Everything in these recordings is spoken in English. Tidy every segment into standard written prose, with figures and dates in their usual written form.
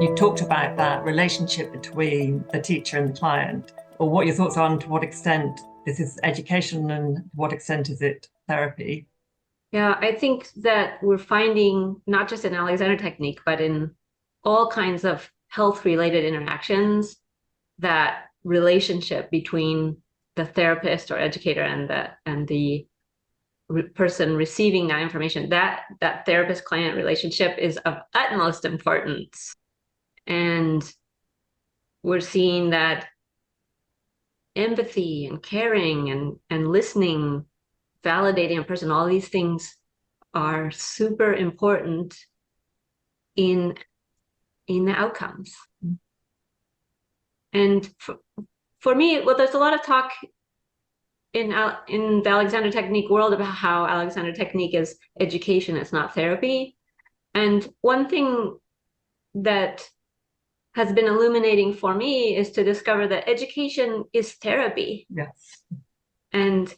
you talked about that relationship between the teacher and the client, or what your thoughts are on to what extent this is education and to what extent is it therapy. Yeah, I think that we're finding not just in Alexander technique, but in all kinds of health-related interactions, that relationship between the therapist or educator and the person receiving that information, that therapist-client relationship is of utmost importance. And we're seeing that empathy and caring and listening, validating a person, all these things are super important in the outcomes. And for me, well, there's a lot of talk in the Alexander technique world about how Alexander technique is education, it's not therapy. And one thing that has been illuminating for me is to discover that education is therapy. Yes. And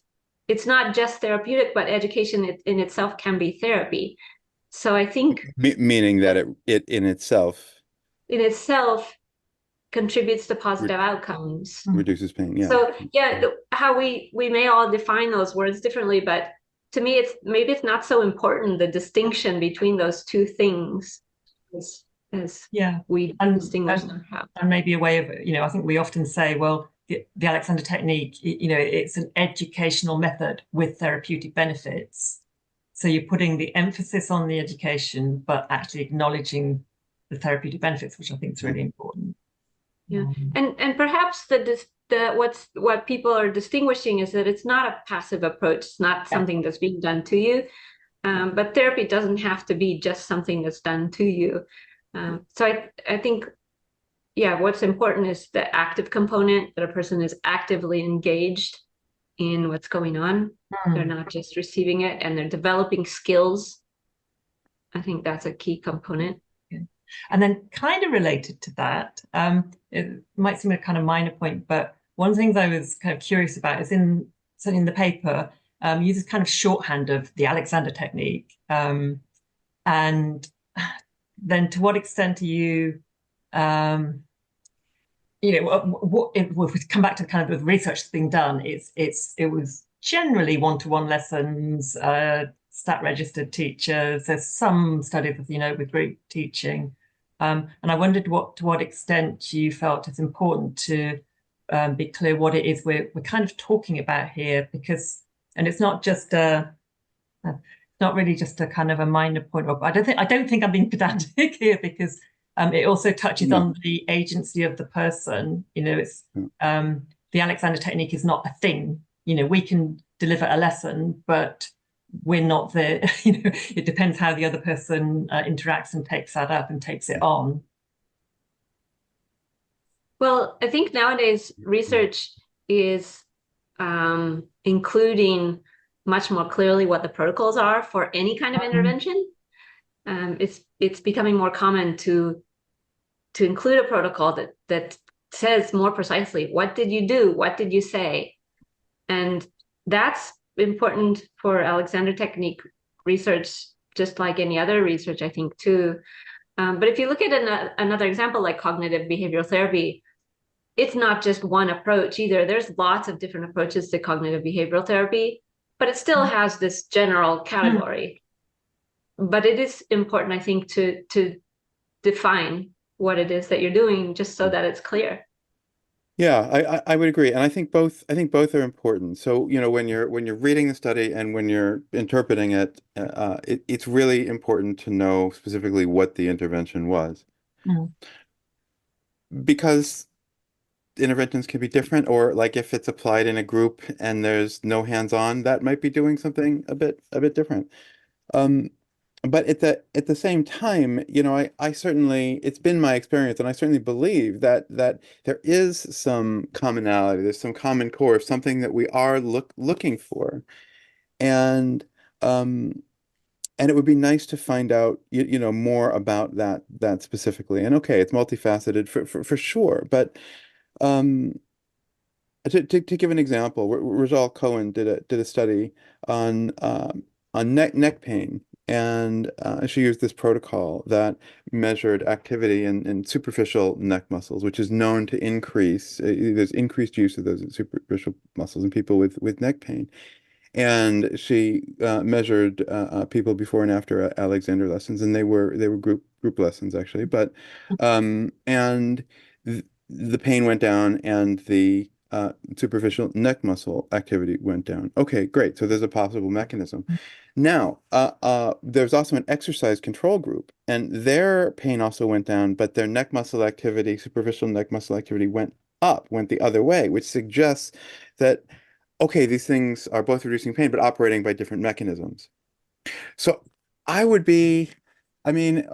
it's not just therapeutic, but education in itself can be therapy. So I think Meaning that it in itself contributes to positive outcomes. reduces pain. Yeah. So yeah, how we may all define those words differently, but to me, it's not so important, the distinction between those two things as we distinguish them. And maybe a way of, I think we often say, well, the Alexander technique, it's an educational method with therapeutic benefits. So you're putting the emphasis on the education, but actually acknowledging the therapeutic benefits, which I think is really important. Yeah, and perhaps what people are distinguishing is that it's not a passive approach. It's not something that's being done to you, but therapy doesn't have to be just something that's done to you. So I think, what's important is the active component, that a person is actively engaged in what's going on. They're not just receiving it, and they're developing skills. I think that's a key component. And then kind of related to that, it might seem a kind of minor point, but one of the things I was kind of curious about is certainly in the paper, uses kind of shorthand of the Alexander technique. And then to what extent are you, if we come back to kind of the research that's being done, it was generally one-to-one lessons, stat registered teachers. There's some studies with group teaching. And I wondered to what extent you felt it's important to be clear what it is we're kind of talking about here, and it's not just not really just a kind of a minor point. I don't think I'm being pedantic here, because it also touches on the agency of the person. It's the Alexander technique is not a thing. We can deliver a lesson, but we're not there. It depends how the other person interacts and takes that up and takes it on. Well, I think nowadays research is including much more clearly what the protocols are for any kind of intervention. It's becoming more common to include a protocol that says more precisely, what did you do? What did you say? And that's important for Alexander technique research, just like any other research, I think, too. But if you look at another example, like cognitive behavioral therapy, it's not just one approach either. There's lots of different approaches to cognitive behavioral therapy, but it still has this general category. But it is important, I think, to define what it is that you're doing, just so that it's clear. Yeah, I would agree, and I think both are important. So when you're reading the study and when you're interpreting it, it's really important to know specifically what the intervention was, because interventions can be different, or like if it's applied in a group and there's no hands-on, that might be doing something a bit different. But at the same time, I certainly, it's been my experience, and I certainly believe that there is some commonality, there's some common core, something that we are looking for, and it would be nice to find out more about that specifically. And okay, it's multifaceted for sure, but to give an example, Rajal Cohen did a study on neck pain. and she used this protocol that measured activity in superficial neck muscles, which is known to increase. There's increased use of those superficial muscles in people with neck pain. And she measured people before and after Alexander lessons, and they were group lessons actually. But and the pain went down, and the superficial neck muscle activity went down. Okay, great. So there's a possible mechanism. Now, there's also an exercise control group, and their pain also went down, but their neck muscle activity, superficial neck muscle activity, went up, went the other way, which suggests that okay, these things are both reducing pain, but operating by different mechanisms. So I would be, I mean,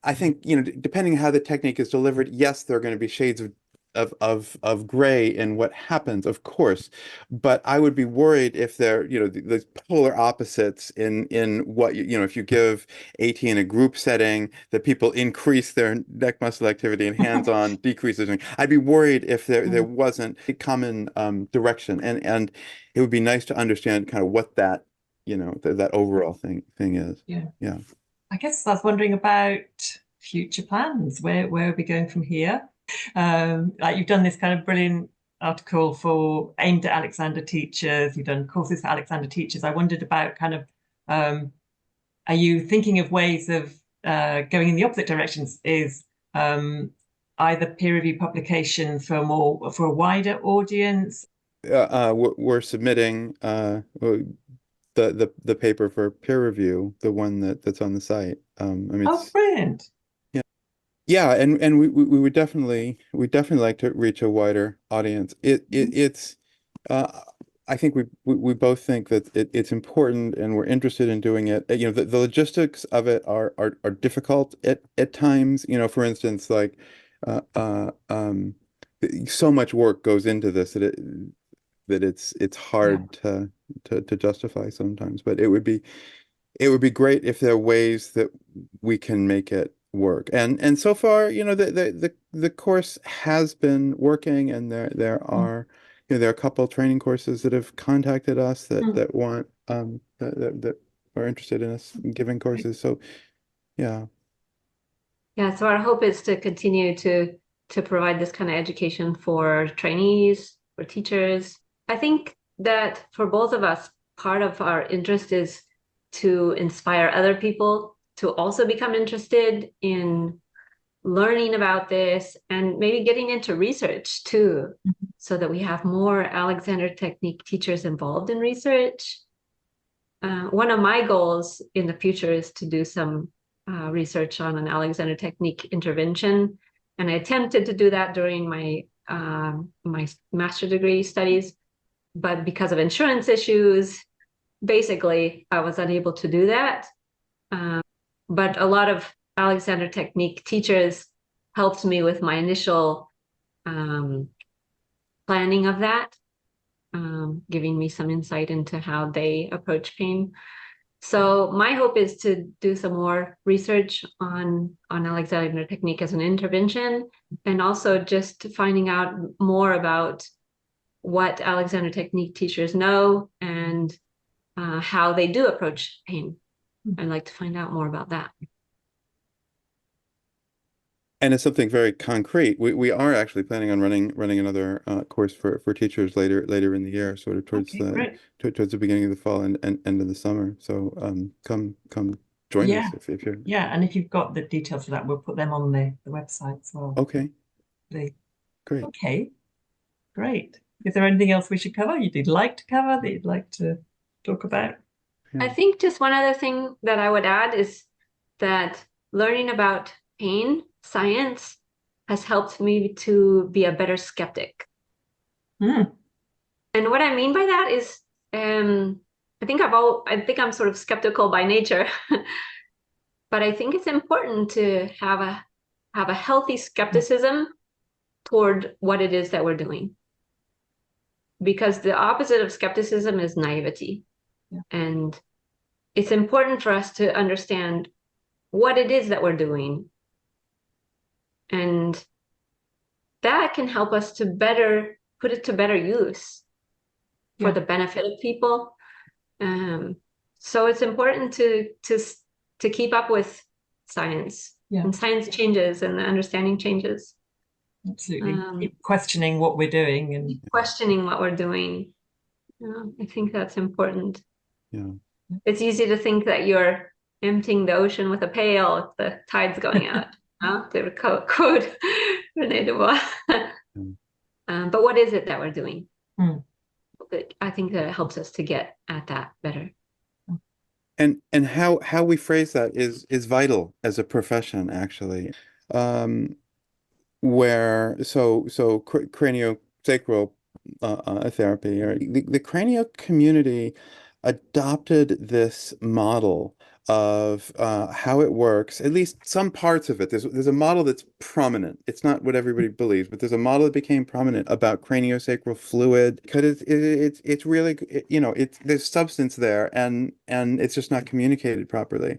I think, depending on how the technique is delivered, yes, there are going to be shades of gray in what happens, of course. But I would be worried if there, the polar opposites in what if you give AT in a group setting, that people increase their neck muscle activity and hands-on decreases. I'd be worried if there wasn't a common direction, and it would be nice to understand kind of what that, that overall thing is. Yeah. Yeah. I guess I was wondering about future plans. Where are we going from here? Like you've done this kind of brilliant article aimed at Alexander teachers. You've done courses for Alexander teachers. I wondered about kind of, are you thinking of ways of going in the opposite directions? Is either peer review publication for a wider audience? We're submitting the paper for peer review, the one that's on the site. Oh, brilliant. Yeah, and we would definitely like to reach a wider audience. It's I think we both think that it's important, and we're interested in doing it. The logistics of it are difficult at times. For instance, like uh, uh, um, so much work goes into this that it's hard to justify sometimes. But it would be great if there are ways that we can make it work. And so far, the course has been working, and there are there are a couple of training courses that have contacted us that want that are interested in us giving courses. So yeah. Yeah, so our hope is to continue to provide this kind of education for trainees, for teachers. I think that for both of us, part of our interest is to inspire other people to also become interested in learning about this and maybe getting into research too, so that we have more Alexander Technique teachers involved in research. One of my goals in the future is to do some research on an Alexander Technique intervention, and I attempted to do that during my my master's degree studies, but because of insurance issues, basically I was unable to do that. But a lot of Alexander Technique teachers helped me with my initial planning of that, giving me some insight into how they approach pain. So my hope is to do some more research on Alexander Technique as an intervention, and also just finding out more about what Alexander Technique teachers know and how they do approach pain. I'd like to find out more about that. And it's something very concrete. We are actually planning on running another course for teachers later in the year, sort of towards the beginning of the fall and end of the summer. So come join us if you're and if you've got the details for that, we'll put them on the website as well. Okay. Great. Okay, great. Is there anything else we should cover you'd like to cover that you'd like to talk about? I think just one other thing that I would add is that learning about pain science has helped me to be a better skeptic. And what I mean by that is, I think I'm sort of skeptical by nature, but I think it's important to have a healthy skepticism toward what it is that we're doing, because the opposite of skepticism is naivety. And it's important for us to understand what it is that we're doing, and that can help us to put it to better use for the benefit of people. so it's important to keep up with science. Yeah. And science changes and the understanding changes. Absolutely. Keep questioning what we're doing and questioning what we're doing. I think that's important. Yeah. It's easy to think that you're emptying the ocean with a pail if the tide's going out. To quote René Dubois. But what is it that we're doing? I think that it helps us to get at that better. And how we phrase that is vital as a profession, actually. Where craniosacral therapy, or the cranial community adopted this model of how it works, at least some parts of it. There's a model that's prominent. It's not what everybody believes, but there's a model that became prominent about craniosacral fluid, because it's really, there's substance there, and it's just not communicated properly.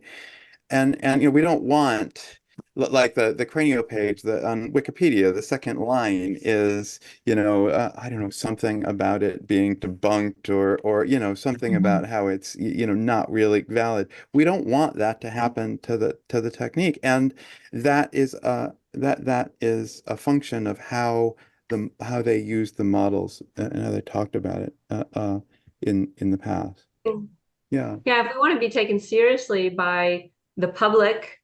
And we don't want, like the cranial page on Wikipedia, the second line is, I don't know, something about it being debunked, or something about how it's not really valid. We don't want that to happen to the technique, and that is that is a function of how they use the models and how they talked about it in the past. Yeah. Yeah, if we want to be taken seriously by the public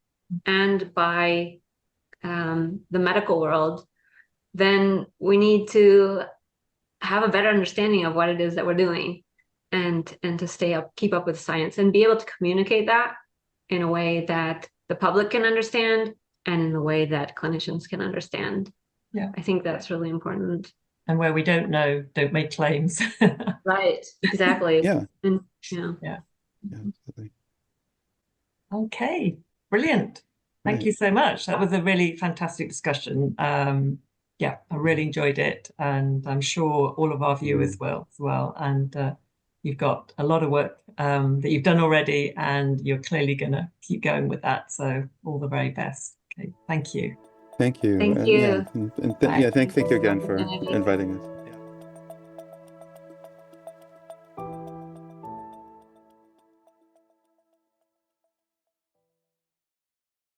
and by the medical world, then we need to have a better understanding of what it is that we're doing, and to keep up with science, and be able to communicate that in a way that the public can understand, and in a way that clinicians can understand. Yeah, I think that's really important. And where we don't know, don't make claims. Right, exactly. Yeah. And yeah. Absolutely. Okay, brilliant. Thank you so much. That was a really fantastic discussion. Yeah, I really enjoyed it, and I'm sure all of our viewers will as well. And you've got a lot of work that you've done already, and you're clearly going to keep going with that. So all the very best. Okay, thank you. Thank you. Thank you. Yeah, thank you again for inviting us.